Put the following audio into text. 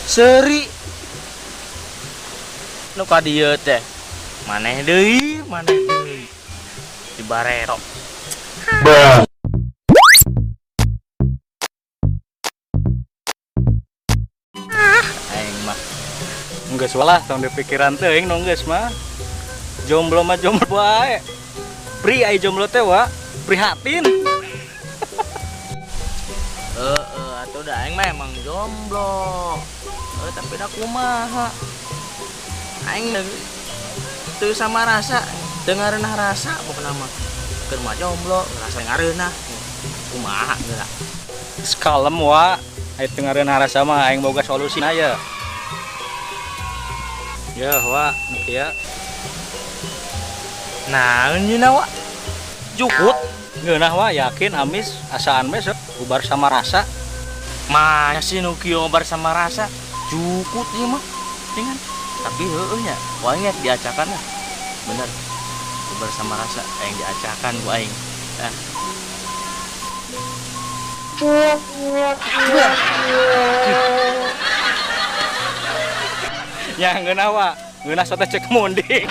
Seri nu ka dieu teh maneh deui di Barero. Aing mah Geus walah tong dipikiran teuing nu geus mah. Jomblo mah jomblo bae. Pri ai jomblo teh wa, prihatin. Atuh da aing mah emang jomblo. Tapi da kumaha? Aing teu sama rasa, teu ngareunah rasa pokona mah. Keur mah jomblo, rasa ngareunah. Kumaha geura? Kalem wa, aya teu ngareunah rasa mah aing boga solusina ya. Ya wa, nu kieu. Naon yeuna wa? Jukut Ngeunah wa yakin amis asaan we sok ubar sama rasa. mah sih nu kieu obar sama rasa. Jukut ieu mah. Dengan tapi heueuh nya, ku aing diacakan lah. Bener. Ubar sama rasa aing diacakan ku aing. Ya ngeunah wa, ngeunah sote cek munding.